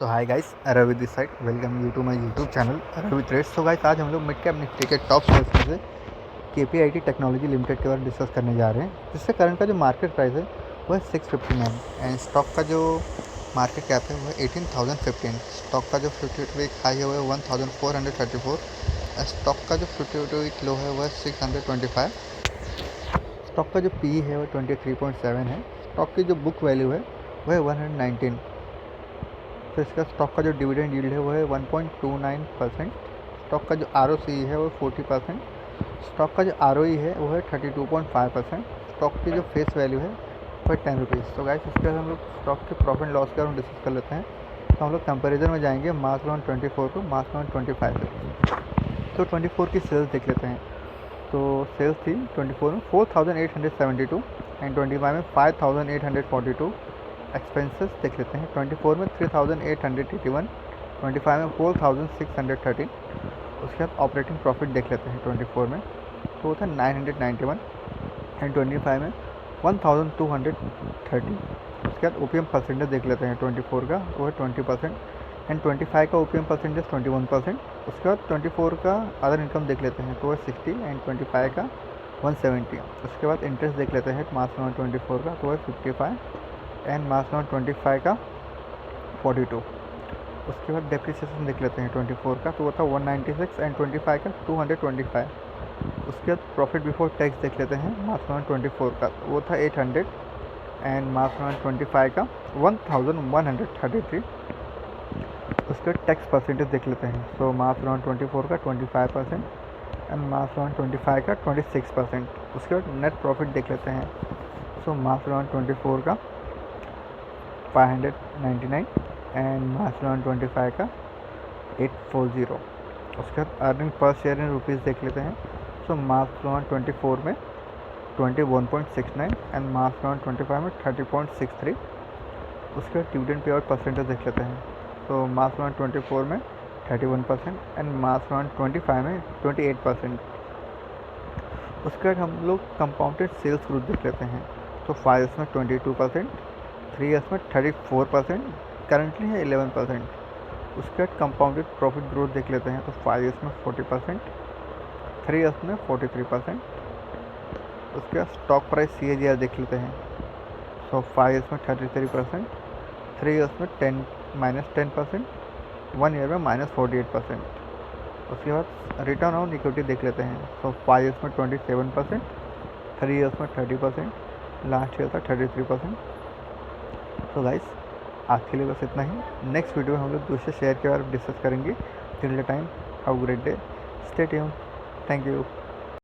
So hi guys, Ravi this side. Welcome you to my YouTube channel Ravi trades. So guys, आज हम लोग mid cap Nifty के top shares में से केपीआईटी टेक्नोलॉजी लिमिटेड के बारे में डिस्कस करने जा रहे हैं, जिससे करंट का जो मार्केट प्राइस है वो है 659 एंड स्टॉक का जो मार्केट कैप है वो है 18,015। स्टॉक का जो 52 वीक हाई है वो है 1,434। स्टॉक का जो 52 वीक लो है वो है 625। स्टॉक का जो पी है वो 23.7 है। स्टॉक की जो बुक वैल्यू है वो है 119। तो इसका स्टॉक का जो डिविडेंड यील्ड है वो है 1.29%। स्टॉक का जो आर है वो 40%। स्टॉक का जो आर है वो है 32.5%। स्टॉक की जो फेस वैल्यू है वो है 10 रुपीज़। तो गाइस, इसके बाद हम लोग स्टॉक के प्रॉफिट लॉस के बारे में डिस्कस कर लेते हैं। तो हम लोग कंपेरिजन में जाएंगे मार्च 24 को मार्च 25 से। तो 24 की सेल्स देख लेते हैं। तो सेल्स थी 24 में 4,872 एंड 25 में 5,842। एक्सपेंसेस देख लेते हैं। 24 में 3,881, 25 में 4,613। उसके बाद ऑपरेटिंग प्रॉफिट देख लेते हैं 24 में, तो वो था 991 एंड 25 में 1,230। उसके बाद ओपीएम परसेंटेज देख लेते हैं 24 का, वो है 20% एंड 25 का ओपीएम परसेंटेज 21%। उसके बाद 24 का अदर इनकम देख लेते हैं, तो वो 60 एंड 25 का 170। उसके बाद इंटरेस्ट देख लेते हैं मार्च 24 का, तो वो 55 एंड मार्च 25 का 42। उसके बाद डेप्रिसिएशन देख लेते हैं 24 का, तो वो था 196 एंड 25 का 225। उसके बाद प्रॉफिट बिफोर टैक्स देख लेते हैं मार्च 24 का, वो था 800 एंड मार्च 25 का 1133। उसके बाद टैक्स परसेंटेज देख लेते हैं। सो मार्च 24 का 25% एंड मार्च 25 का 26%। उसके बाद नेट प्रॉफिट देख लेते हैं। सो मार्च 24 का 599 एंड मार्च 25 का 840। उसके बाद earning per share in rupees देख लेते हैं। सो मार्च 24 में 21.69 एंड मार्च 25 में 30.63। उसके बाद डिविडेंड पे आउट परसेंटेज देख लेते हैं। तो मार्च 24 में 31% एंड मार्च 25 में 28%। उसके बाद हम लोग कंपाउंडेड सेल्स ग्रोथ देख लेते हैं। तो 5 ईयर्स में 22%, 3 ईयर्स में 34%, करंटली है 11%। उसके बाद कंपाउंडेड प्रॉफिट ग्रोथ देख लेते हैं। तो 5 ईयर्स में 40%, 3 ईयर्स में 43%। उसके बाद स्टॉक प्राइस CAGR देख लेते हैं। सो 5 ईयर्स में 33%, 3 ईयर्स में -10%, 1 ईयर में -48%। उसके बाद रिटर्न ऑन इक्विटी देख लेते हैं। सो 5 ईयर्स में 27%, 3 ईयर्स में 30%, लास्ट ईयर था 33%। तो गाइस, आज के लिए बस इतना ही। नेक्स्ट वीडियो में हम लोग दूसरे शेयर के बारे में डिस्कस करेंगे। Till the time, have a great day, stay tuned, thank you.